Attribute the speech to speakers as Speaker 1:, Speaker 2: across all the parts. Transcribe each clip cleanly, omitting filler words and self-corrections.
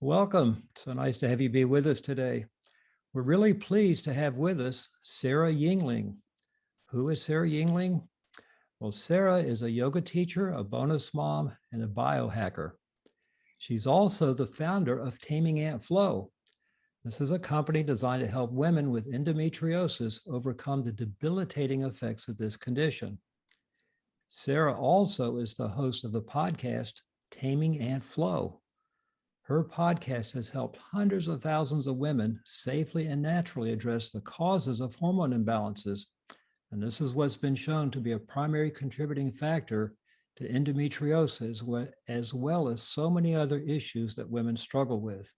Speaker 1: Welcome. So nice to have you be with us today. We're really pleased to have with us Sara Yingling. Who is Sara Yingling? Well, Sara is a yoga teacher, a bonus mom, and a biohacker. She's also the founder of Taming Ant Flow. This is a company designed to help women with endometriosis overcome the debilitating effects of this condition. Sara also is the host of the podcast Taming Ant Flow. Her podcast has helped hundreds of thousands of women safely and naturally address the causes of hormone imbalances. And this is what's been shown to be a primary contributing factor to endometriosis, as well as so many other issues that women struggle with.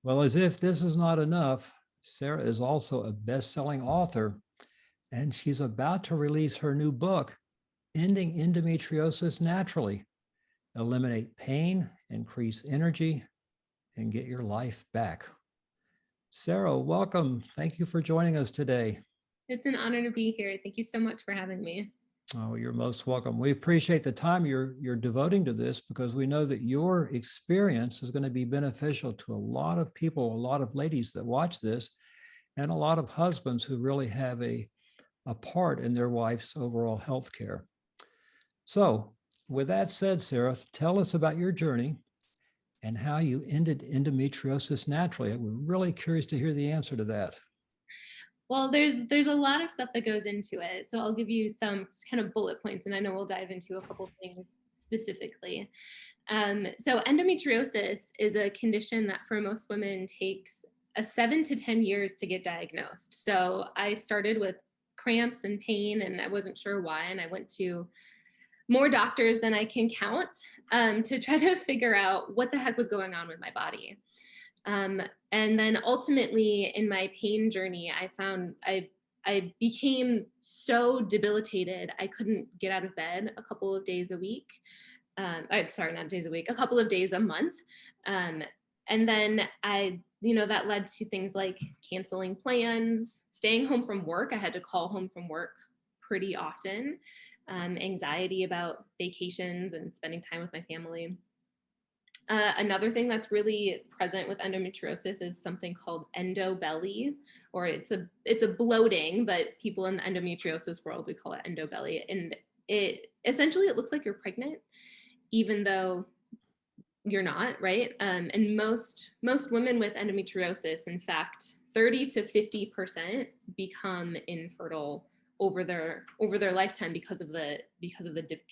Speaker 1: Well, as if this is not enough, Sara is also a best-selling author, and she's about to release her new book, Ending Endometriosis Naturally. Eliminate pain, increase energy, and get your life back. Sara, welcome. Thank you for joining us today.
Speaker 2: It's an honor to be here. Thank you so much for having me.
Speaker 1: Oh, you're most welcome. We appreciate the time you're devoting to this because we know that your experience is going to be beneficial to a lot of people, a lot of ladies that watch this, and a lot of husbands who really have a part in their wife's overall health care. So, with that said, Sara, tell us about your journey and how you ended endometriosis naturally. We're really curious to hear the answer to that.
Speaker 2: Well, there's a lot of stuff that goes into it. So I'll give you some kind of bullet points, and I know we'll dive into a couple things specifically. So endometriosis is a condition that for most women takes 7 to 10 years to get diagnosed. So I started with cramps and pain, and I wasn't sure why, and I went to more doctors than I can count to try to figure out what the heck was going on with my body. And then ultimately in my pain journey, I found I became so debilitated, I couldn't get out of bed a couple of days a week. Sorry, not days a week, a couple of days a month. And then that led to things like canceling plans, staying home from work. I had to call home from work pretty often. Anxiety about vacations and spending time with my family. Another thing that's really present with endometriosis is something called endobelly, or it's a bloating, but people in the endometriosis world, we call it endobelly. And it looks like you're pregnant, even though you're not, right? And most women with endometriosis, in fact, 30 to 50% become infertile over their lifetime because of the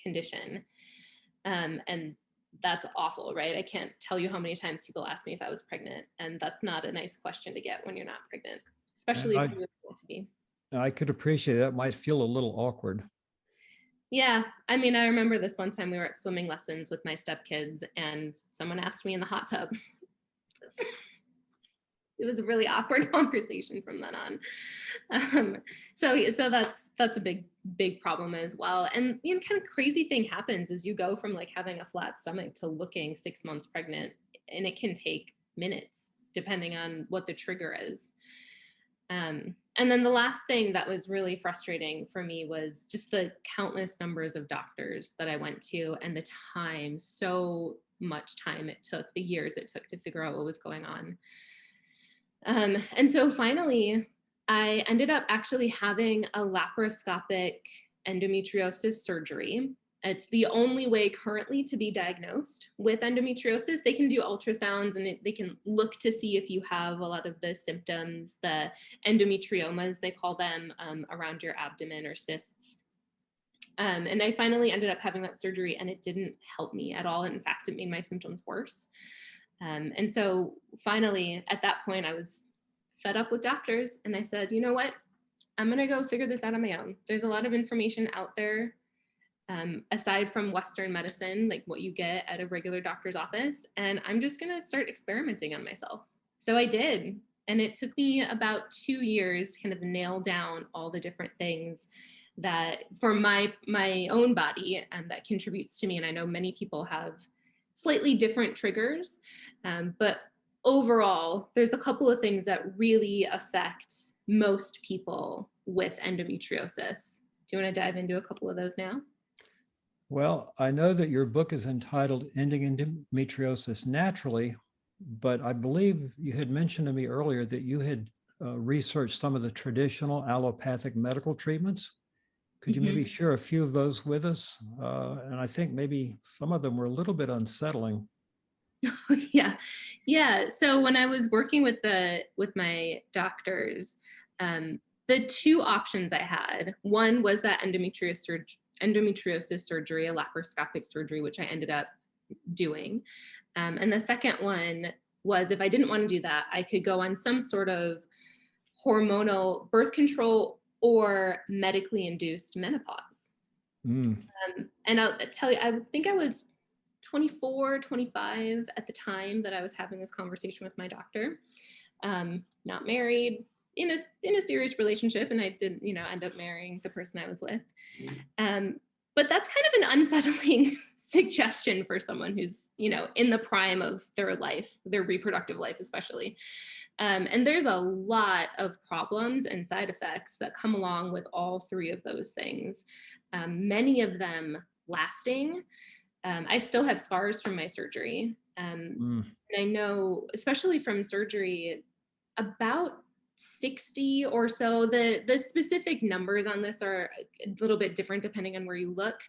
Speaker 2: condition. And that's awful, right? I can't tell you how many times people ask me if I was pregnant, and that's not a nice question to get when you're not pregnant, especially if you want to be.
Speaker 1: I could appreciate that. It might feel a little awkward.
Speaker 2: Yeah, I mean, I remember this one time we were at swimming lessons with my stepkids, and someone asked me in the hot tub. It was a really awkward conversation from then on. So that's a big problem as well. And the kind of crazy thing happens is you go from like having a flat stomach to looking 6 months pregnant, and it can take minutes depending on what the trigger is. And then the last thing that was really frustrating for me was just the countless numbers of doctors that I went to, and the time, so much time it took, the years it took to figure out what was going on. And so finally, I ended up actually having a laparoscopic endometriosis surgery. It's the only way currently to be diagnosed with endometriosis. They can do ultrasounds and they can look to see if you have a lot of the symptoms, the endometriomas, they call them, around your abdomen, or cysts. And I finally ended up having that surgery, and it didn't help me at all. In fact, it made my symptoms worse. And so finally, at that point, I was fed up with doctors, and I said, you know what? I'm going to go figure this out on my own. There's a lot of information out there, aside from Western medicine, like what you get at a regular doctor's office, and I'm just going to start experimenting on myself. So I did, and it took me about 2 years kind of nail down all the different things that for my own body that contributes to me. And I know many people have slightly different triggers, but overall, there's a couple of things that really affect most people with endometriosis. Do you want to dive into a couple of those now?
Speaker 1: Well, I know that your book is entitled Ending Endometriosis Naturally. but I believe you had mentioned to me earlier that you had researched some of the traditional allopathic medical treatments. Could you maybe
Speaker 2: Mhm.
Speaker 1: share a few of those with us? And I think maybe some of them were a little bit unsettling.
Speaker 2: Yeah, yeah. So when I was working with my doctors, the two options I had, one was that endometriosis surgery, a laparoscopic surgery, which I ended up doing, and the second one was, if I didn't want to do that, I could go on some sort of hormonal birth control or medically induced menopause.
Speaker 1: Mm,
Speaker 2: And I'll tell you, I think I was 24, 25 at the time that I was having this conversation with my doctor. Not married, in a serious relationship, and I didn't, end up marrying the person I was with. Um, but that's kind of an unsettling suggestion for someone who's, in the prime of their life, their reproductive life, especially. And there's a lot of problems and side effects that come along with all three of those things. Many of them lasting. I still have scars from my surgery.
Speaker 1: mm,
Speaker 2: And I know, especially from surgery, about 60 or so, the specific numbers on this are a little bit different depending on where you look,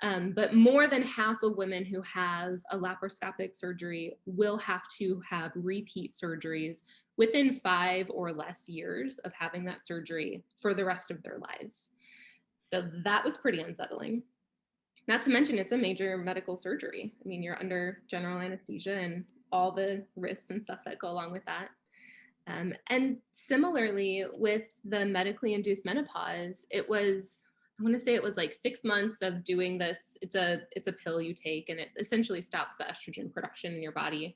Speaker 2: but more than half of women who have a laparoscopic surgery will have to have repeat surgeries within 5 or less years of having that surgery for the rest of their lives. So that was pretty unsettling. Not to mention, it's a major medical surgery. I mean, you're under general anesthesia and all the risks and stuff that go along with that. And similarly, with the medically induced menopause, I want to say it was like 6 months of doing this. It's a pill you take, and it essentially stops the estrogen production in your body.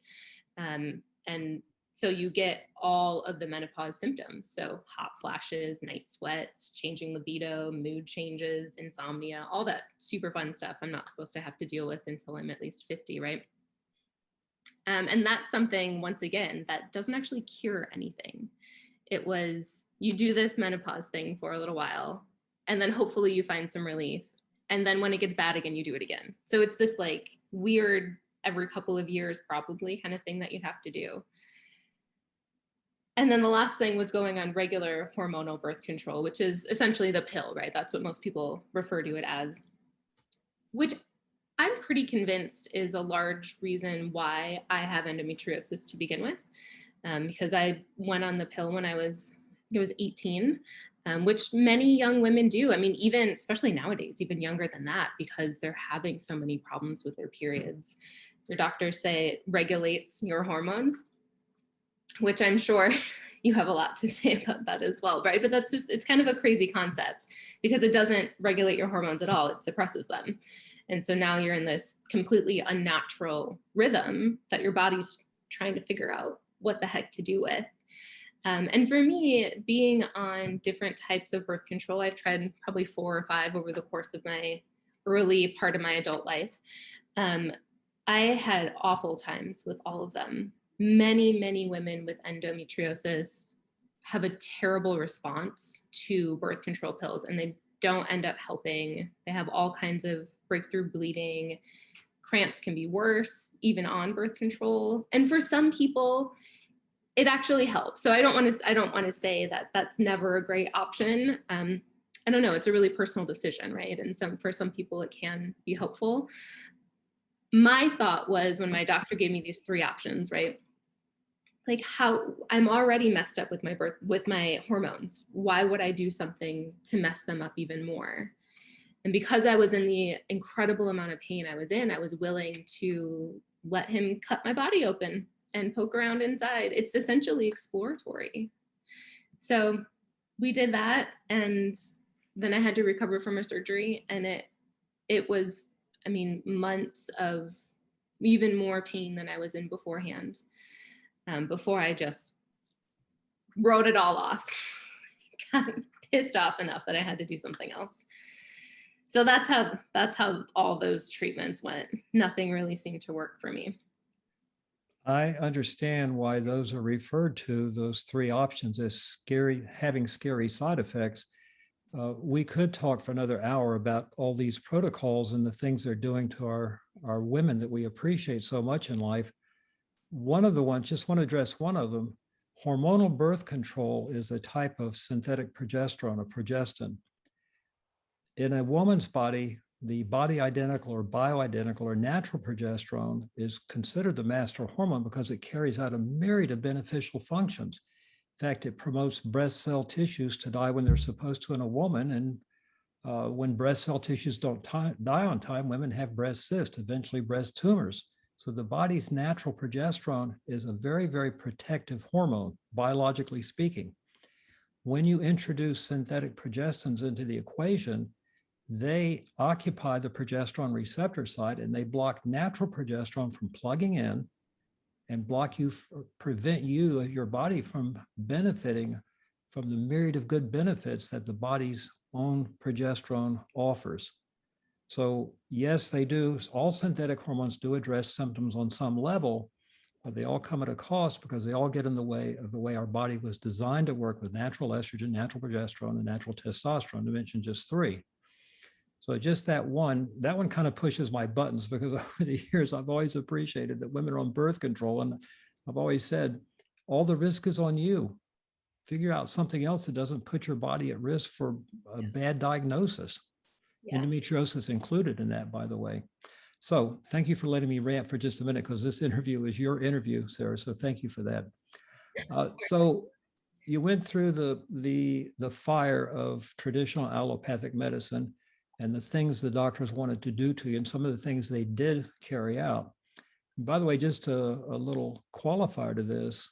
Speaker 2: And so you get all of the menopause symptoms. So hot flashes, night sweats, changing libido, mood changes, insomnia, all that super fun stuff I'm not supposed to have to deal with until I'm at least 50, right? And that's something, once again, that doesn't actually cure anything. It was, you do this menopause thing for a little while, and then hopefully you find some relief. And then when it gets bad again, you do it again. So it's this like weird every couple of years, probably kind of thing that you have to do. And then the last thing was going on regular hormonal birth control, which is essentially the pill, right? That's what most people refer to it as, which I'm pretty convinced is a large reason why I have endometriosis to begin with, because I went on the pill when I was 18, which many young women do. I mean, even especially nowadays, even younger than that, because they're having so many problems with their periods. Their doctors say it regulates your hormones, which I'm sure you have a lot to say about that as well, right? But that's just, it's kind of a crazy concept because it doesn't regulate your hormones at all, it suppresses them. And so now you're in this completely unnatural rhythm that your body's trying to figure out what the heck to do with. And for me, being on different types of birth control, I've tried probably 4 or 5 over the course of my early part of my adult life. I had awful times with all of them. Many women with endometriosis have a terrible response to birth control pills, and they don't end up helping. They have all kinds of breakthrough bleeding. Cramps can be worse, even on birth control. And for some people, it actually helps. So I don't want to say that that's never a great option. I don't know. It's a really personal decision, right? And for some people, it can be helpful. My thought was, when my doctor gave me these 3 options, right? Like, how I'm already messed up with my hormones. Why would I do something to mess them up even more? And because I was in the incredible amount of pain I was in, I was willing to let him cut my body open and poke around inside. It's essentially exploratory. So we did that, and then I had to recover from a surgery, and it was, I mean, months of even more pain than I was in beforehand, before I just wrote it all off. Got pissed off enough that I had to do something else. So that's how all those treatments went. Nothing really seemed to work for me.
Speaker 1: I understand why those are referred to, those 3 options, as scary, having scary side effects. We could talk for another hour about all these protocols and the things they're doing to our women that we appreciate so much in life. one of the ones, just want to address one of them. Hormonal birth control is a type of synthetic progesterone, or progestin. In a woman's body, the body identical or bioidentical or natural progesterone is considered the master hormone because it carries out a myriad of beneficial functions. In fact, it promotes breast cell tissues to die when they're supposed to in a woman. And when breast cell tissues don't die on time, women have breast cysts, eventually breast tumors. So the body's natural progesterone is a very, very protective hormone, biologically speaking. When you introduce synthetic progestins into the equation, they occupy the progesterone receptor site and they block natural progesterone from plugging in and prevent your body from benefiting from the myriad of good benefits that the body's own progesterone offers. So yes, they do. All synthetic hormones do address symptoms on some level, but they all come at a cost because they all get in the way of the way our body was designed to work with natural estrogen, natural progesterone, and natural testosterone, to mention just three. So just that one kind of pushes my buttons because over the years, I've always appreciated that women are on birth control. And I've always said, all the risk is on you. Figure out something else that doesn't put your body at risk for a bad diagnosis. Yeah. Endometriosis included in that, by the way. So thank you for letting me rant for just a minute because this interview is your interview, Sarah. So thank you for that. So you went through the fire of traditional allopathic medicine and the things the doctors wanted to do to you and some of the things they did carry out. And by the way, just a little qualifier to this,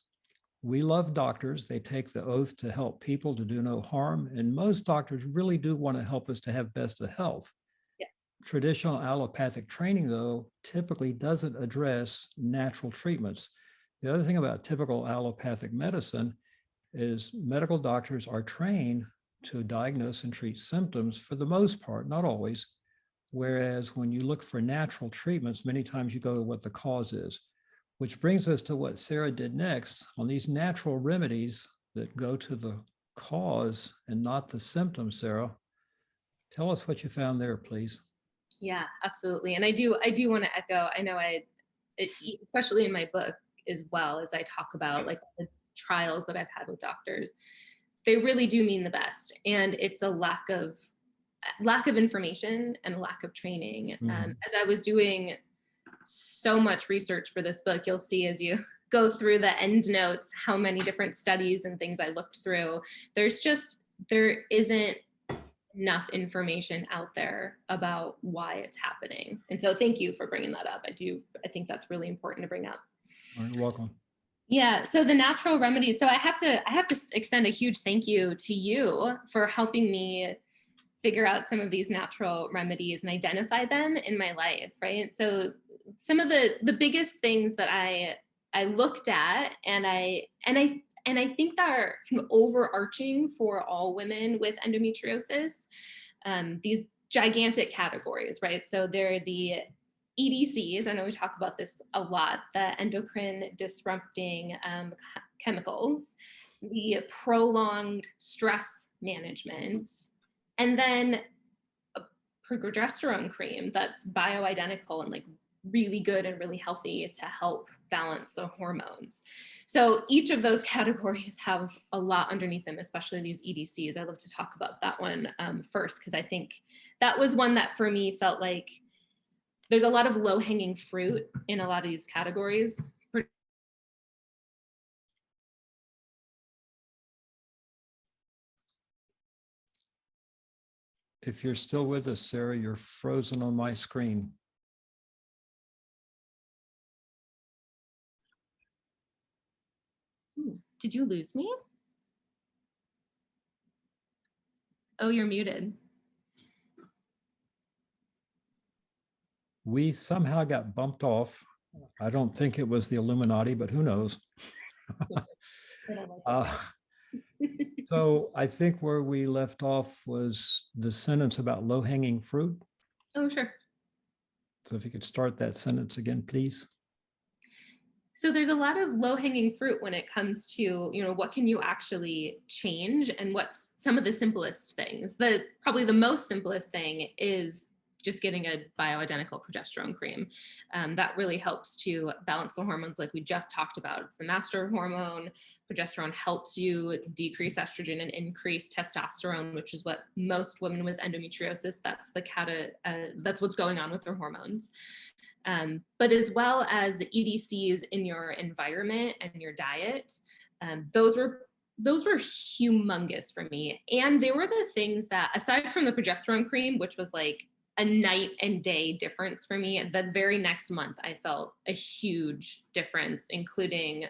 Speaker 1: we love doctors. They take the oath to help people, to do no harm. And most doctors really do want to help us to have best of health.
Speaker 2: Yes.
Speaker 1: Traditional allopathic training, though, typically doesn't address natural treatments. The other thing about typical allopathic medicine is medical doctors are trained to diagnose and treat symptoms for the most part, not always. Whereas when you look for natural treatments, many times you go to what the cause is, which brings us to what Sara did next on these natural remedies that go to the cause and not the symptoms. Sara, tell us what you found there, please.
Speaker 2: Yeah, absolutely. And I do want to echo, I know especially in my book as well, as I talk about like the trials that I've had with doctors, they really do mean the best. And it's a lack of information and lack of training.
Speaker 1: Mm-hmm.
Speaker 2: As I was doing so much research for this book, you'll see as you go through the end notes, how many different studies and things I looked through. There isn't enough information out there about why it's happening. And so thank you for bringing that up. I think that's really important to bring up.
Speaker 1: You're welcome.
Speaker 2: Yeah, so the natural remedies. So I have to extend a huge thank you to you for helping me figure out some of these natural remedies and identify them in my life, right? So some of the biggest things that I looked at and I think that are kind of overarching for all women with endometriosis, these gigantic categories, right? So they're the EDCs, I know we talk about this a lot, the endocrine disrupting chemicals, the prolonged stress management, and then a progesterone cream that's bioidentical and like really good and really healthy to help balance the hormones. So each of those categories have a lot underneath them, especially these EDCs. I love to talk about that one first, because I think that was one that for me felt like there's a lot of low-hanging fruit in a lot of these categories.
Speaker 1: If you're still with us, Sara, you're frozen on my screen.
Speaker 2: Ooh, did you lose me? Oh, you're muted.
Speaker 1: We somehow got bumped off. I don't think it was the Illuminati, but who knows? So I think where we left off was the sentence about low-hanging fruit.
Speaker 2: Oh, sure.
Speaker 1: So if you could start that sentence again, please.
Speaker 2: So there's a lot of low-hanging fruit when it comes to, what can you actually change and what's some of the simplest things. Probably the most simplest thing is just getting a bioidentical progesterone cream. That really helps to balance the hormones like we just talked about. It's the master hormone. Progesterone helps you decrease estrogen and increase testosterone, which is what most women with endometriosis, that's what's going on with their hormones. But as well as EDCs in your environment and your diet, those were humongous for me. And they were the things that, aside from the progesterone cream, which was like a night and day difference for me, the very next month, I felt a huge difference, including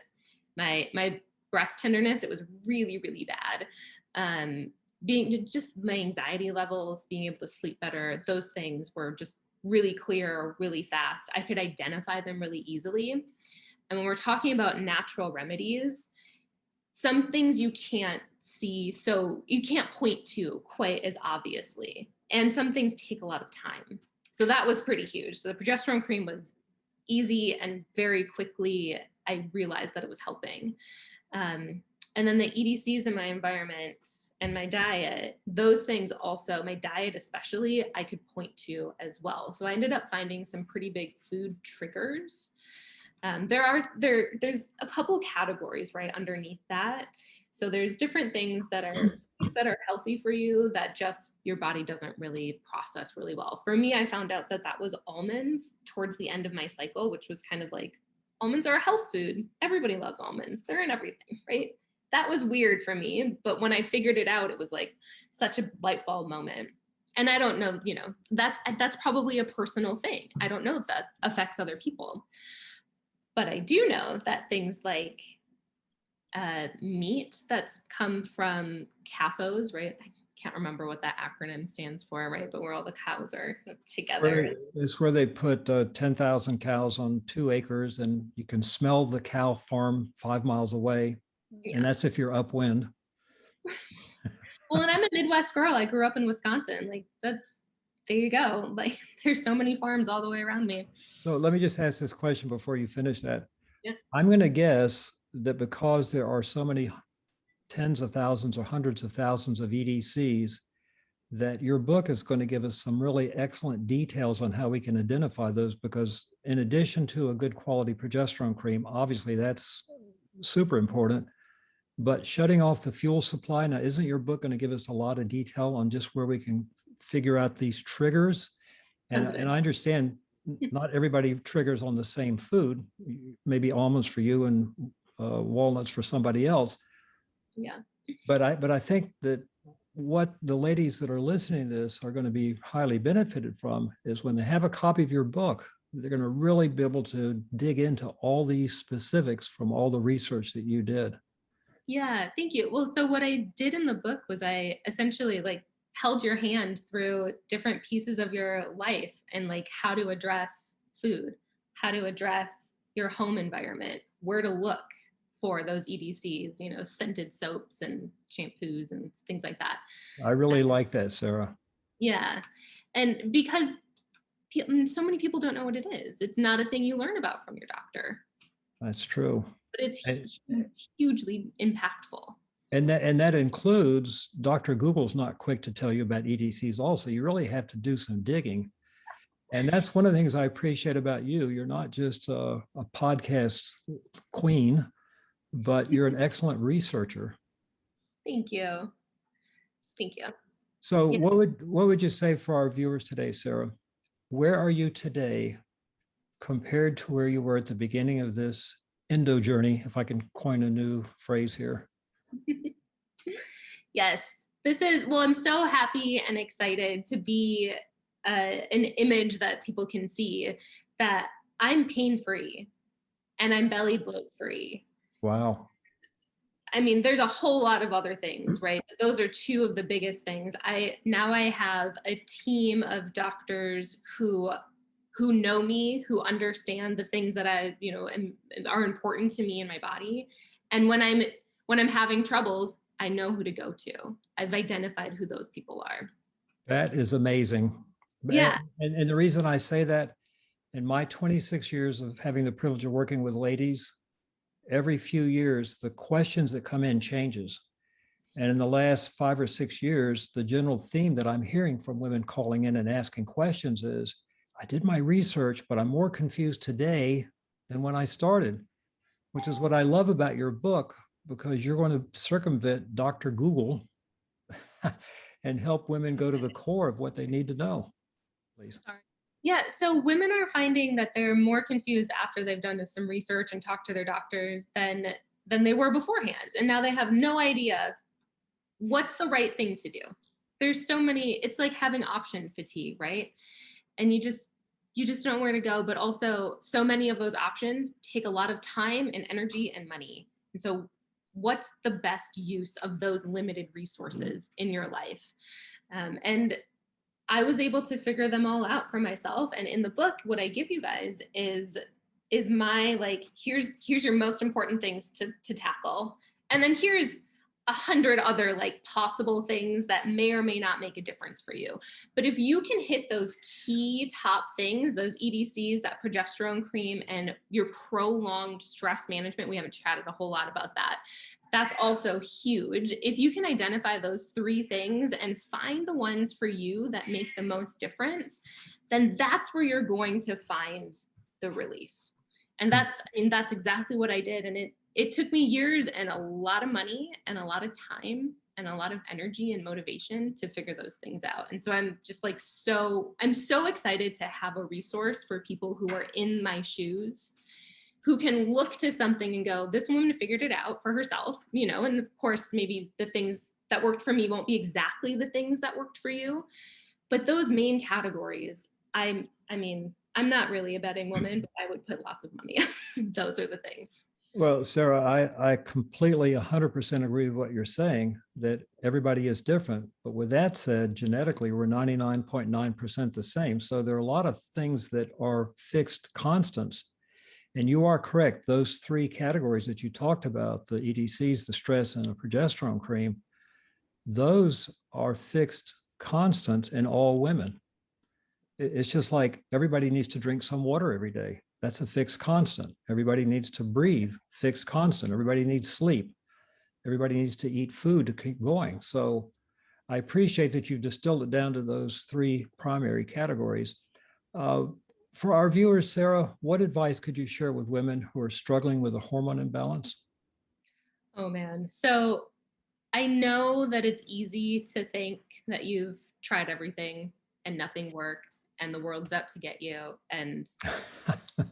Speaker 2: my breast tenderness. It was really, really bad. Being just my anxiety levels, being able to sleep better, those things were just really clear, really fast. I could identify them really easily. And when we're talking about natural remedies, some things you can't see, so you can't point to quite as obviously. And some things take a lot of time. So that was pretty huge. So the progesterone cream was easy, and very quickly I realized that it was helping. And then the EDCs in my environment and my diet, those things also, my diet especially, I could point to as well. So I ended up finding some pretty big food triggers. There's a couple categories right underneath that. So there's different things that are healthy for you that just your body doesn't really process really well. For me, I found out that was almonds towards the end of my cycle, which was kind of like, almonds are a health food. Everybody loves almonds. They're in everything, right? That was weird for me. But when I figured it out, it was like such a light bulb moment. And I don't know, that's probably a personal thing. I don't know if that affects other people. But I do know that things like meat that's come from CAFOs, right? I can't remember what that acronym stands for, right? But where all the cows are together.
Speaker 1: It's where they put 10,000 cows on 2 acres, and you can smell the cow farm 5 miles away. Yeah. And that's if you're upwind.
Speaker 2: Well, and I'm a Midwest girl. I grew up in Wisconsin. Like, there you go. Like, there's so many farms all the way around me.
Speaker 1: So let me just ask this question before you finish that.
Speaker 2: Yeah.
Speaker 1: I'm going to guess that because there are so many tens of thousands or hundreds of thousands of EDCs, that your book is going to give us some really excellent details on how we can identify those, because in addition to a good quality progesterone cream, obviously that's super important, but shutting off the fuel supply, now isn't your book going to give us a lot of detail on just where we can figure out these triggers? And I understand not everybody triggers on the same food, maybe almonds for you and walnuts for somebody else.
Speaker 2: Yeah.
Speaker 1: But I think that what the ladies that are listening to this are going to be highly benefited from is when they have a copy of your book, they're going to really be able to dig into all these specifics from all the research that you did.
Speaker 2: Yeah, thank you. Well, so what I did in the book was I essentially held your hand through different pieces of your life and how to address food, how to address your home environment, where to look for those EDCs, scented soaps and shampoos and things like that.
Speaker 1: I really like that, Sarah.
Speaker 2: Yeah. And because so many people don't know what it is. It's not a thing you learn about from your doctor.
Speaker 1: That's true.
Speaker 2: But it's hugely impactful.
Speaker 1: And that includes Dr. Google's not quick to tell you about EDCs also. You really have to do some digging. And that's one of the things I appreciate about you. You're not just a podcast queen, but you're an excellent researcher.
Speaker 2: Thank you. Thank you.
Speaker 1: So yeah. What would you say for our viewers today, Sarah? Where are you today compared to where you were at the beginning of this endo journey, if I can coin a new phrase here?
Speaker 2: Yes, I'm so happy and excited to be an image that people can see that I'm pain-free and I'm belly bloat-free.
Speaker 1: Wow.
Speaker 2: I mean, there's a whole lot of other things, right? Those are two of the biggest things. I have a team of doctors who know me, who understand the things that are important to me in my body. And when I'm having troubles, I know who to go to. I've identified who those people are.
Speaker 1: That is amazing.
Speaker 2: Yeah.
Speaker 1: And the reason I say that, in my 26 years of having the privilege of working with ladies, every few years, the questions that come in changes. And in the last 5 or 6 years, the general theme that I'm hearing from women calling in and asking questions is, I did my research, but I'm more confused today than when I started, which is what I love about your book, because you're going to circumvent Dr. Google and help women go to the core of what they need to know. Please.
Speaker 2: Yeah, so women are finding that they're more confused after they've done some research and talked to their doctors than they were beforehand. And now they have no idea what's the right thing to do. There's so many, it's like having option fatigue, right? And you just don't know where to go, but also so many of those options take a lot of time and energy and money. And so what's the best use of those limited resources in your life? And I was able to figure them all out for myself. And in the book, what I give you guys is my, like, here's your most important things to tackle. And then here's 100 other like possible things that may or may not make a difference for you. But if you can hit those key top things, those EDCs, that progesterone cream, and your prolonged stress management, we haven't chatted a whole lot about that. That's also huge. If you can identify those 3 things and find the ones for you that make the most difference, then that's where you're going to find the relief. And that's exactly what I did. And it took me years and a lot of money and a lot of time and a lot of energy and motivation to figure those things out. And so I'm just like, I'm so excited to have a resource for people who are in my shoes, who can look to something and go, this woman figured it out for herself, and of course, maybe the things that worked for me won't be exactly the things that worked for you. But those main categories, I'm not really a betting woman, but I would put lots of money on. Those are the things.
Speaker 1: Well, Sarah, I completely 100% agree with what you're saying, that everybody is different. But with that said, genetically, we're 99.9% the same. So there are a lot of things that are fixed constants. And you are correct. Those 3 categories that you talked about, the EDCs, the stress, and the progesterone cream, those are fixed constants in all women. It's just like everybody needs to drink some water every day. That's a fixed constant. Everybody needs to breathe, fixed constant. Everybody needs sleep. Everybody needs to eat food to keep going. So I appreciate that you've distilled it down to those 3 primary categories. For our viewers, Sarah, what advice could you share with women who are struggling with a hormone imbalance?
Speaker 2: Oh man. So I know that it's easy to think that you've tried everything and nothing worked and the world's out to get you and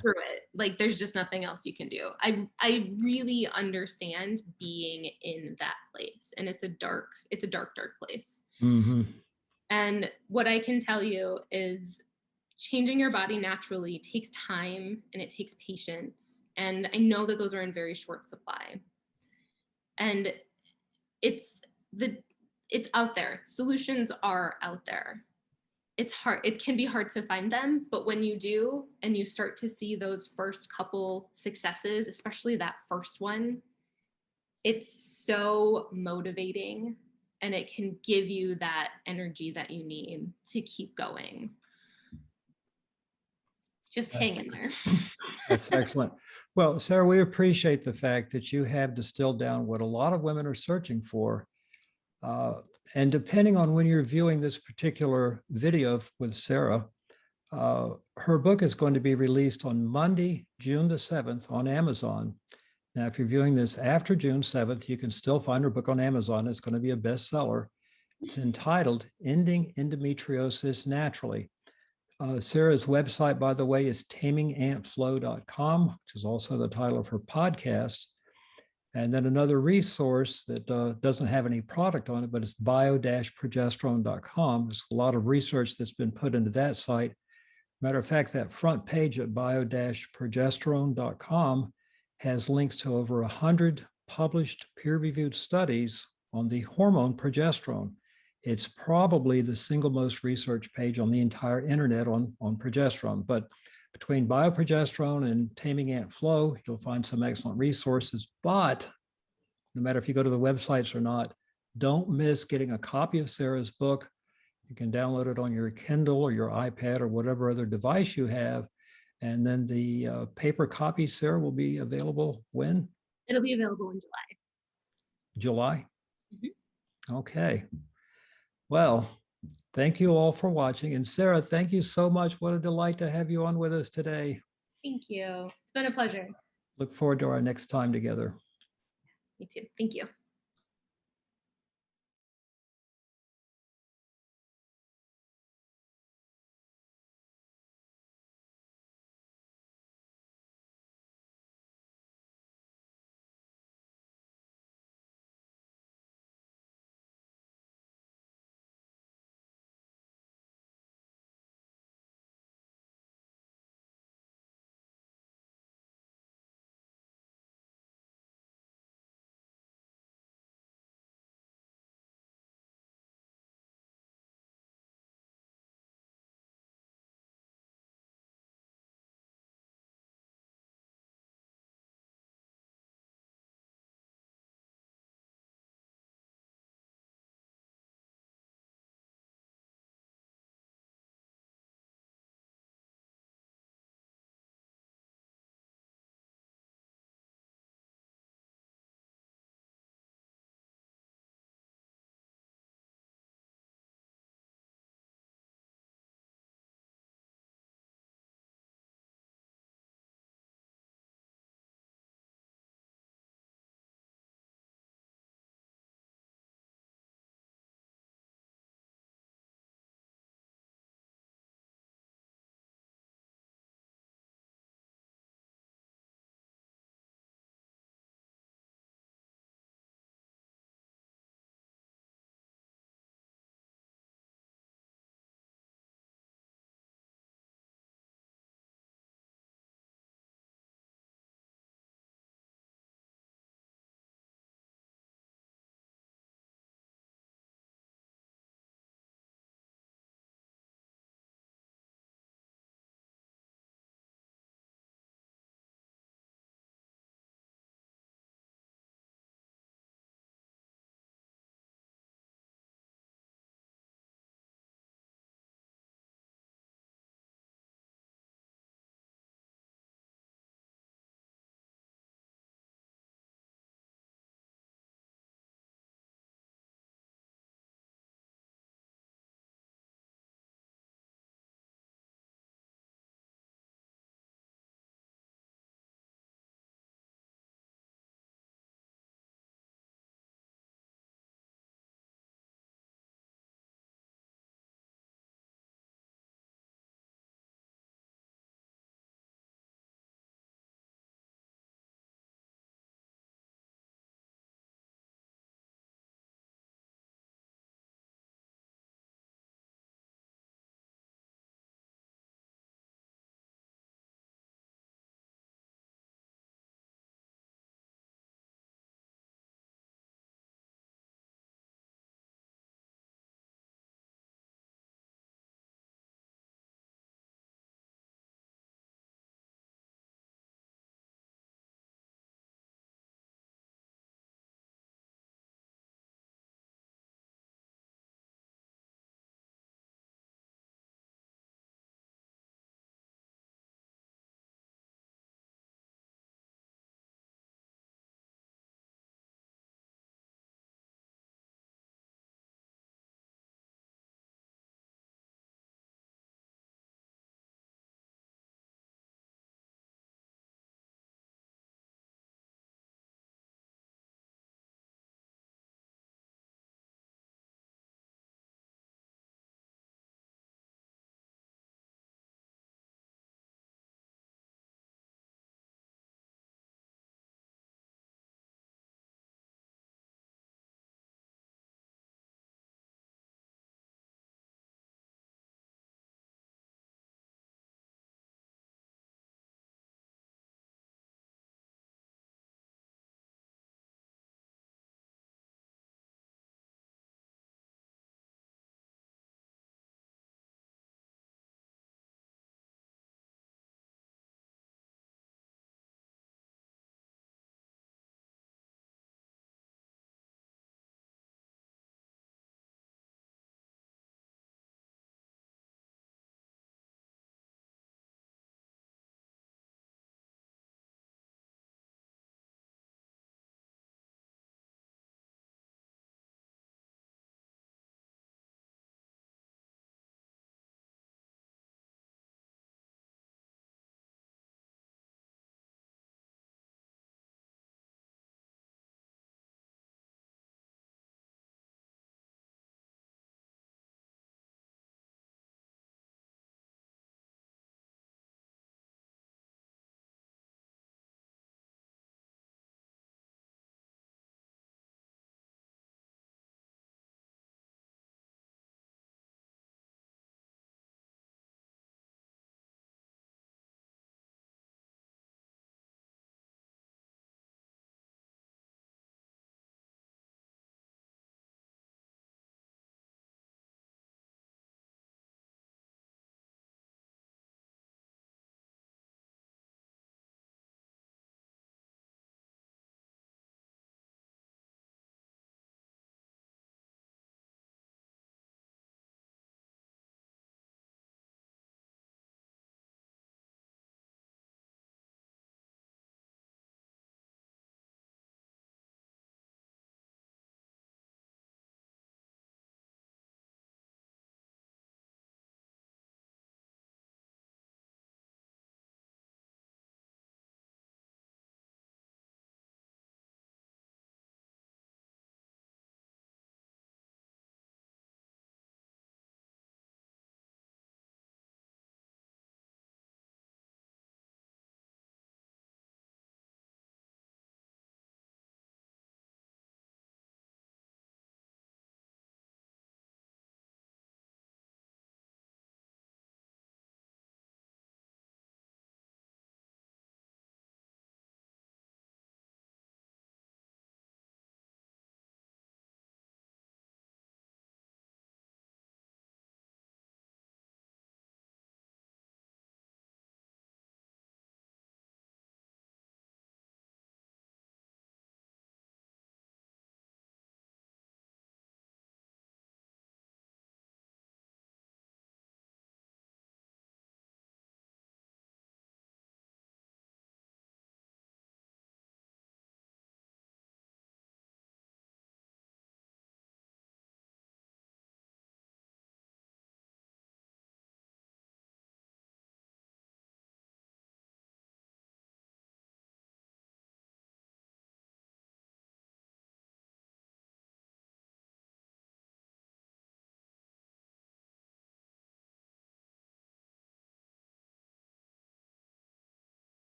Speaker 2: through it. Like there's just nothing else you can do. I really understand being in that place, and it's a dark place.
Speaker 1: Mm-hmm.
Speaker 2: And what I can tell you is changing your body naturally takes time and it takes patience. And I know that those are in very short supply. And it's out there. Solutions are out there. It's hard. It can be hard to find them, but when you do and you start to see those first couple successes, especially that first one, it's so motivating and it can give you that energy that you need to keep going. Just hang in there.
Speaker 1: That's excellent. Well, Sarah, we appreciate the fact that you have distilled down what a lot of women are searching for. And depending on when you're viewing this particular video with Sarah, her book is going to be released on Monday, June the 7th on Amazon. Now, if you're viewing this after June 7th, you can still find her book on Amazon. It's going to be a bestseller. It's entitled Ending Endometriosis Naturally. Sarah's website, by the way, is tamingantflow.com, which is also the title of her podcast. And then another resource that doesn't have any product on it, but it's bio-progesterone.com. There's a lot of research that's been put into that site. Matter of fact, that front page at bio-progesterone.com has links to over 100 published peer-reviewed studies on the hormone progesterone. It's probably the single most researched page on the entire internet on progesterone. But between bioprogesterone and Taming Ant Flow, you'll find some excellent resources. But no matter if you go to the websites or not, don't miss getting a copy of Sarah's book. You can download it on your Kindle or your iPad or whatever other device you have. And then the paper copy, Sarah, will be available when?
Speaker 2: It'll be available in July.
Speaker 1: July?
Speaker 2: Mm-hmm.
Speaker 1: Okay. Well, thank you all for watching. And Sara, thank you so much. What a delight to have you on with us today.
Speaker 2: Thank you. It's been a pleasure.
Speaker 1: Look forward to our next time together.
Speaker 2: Me too. Thank you.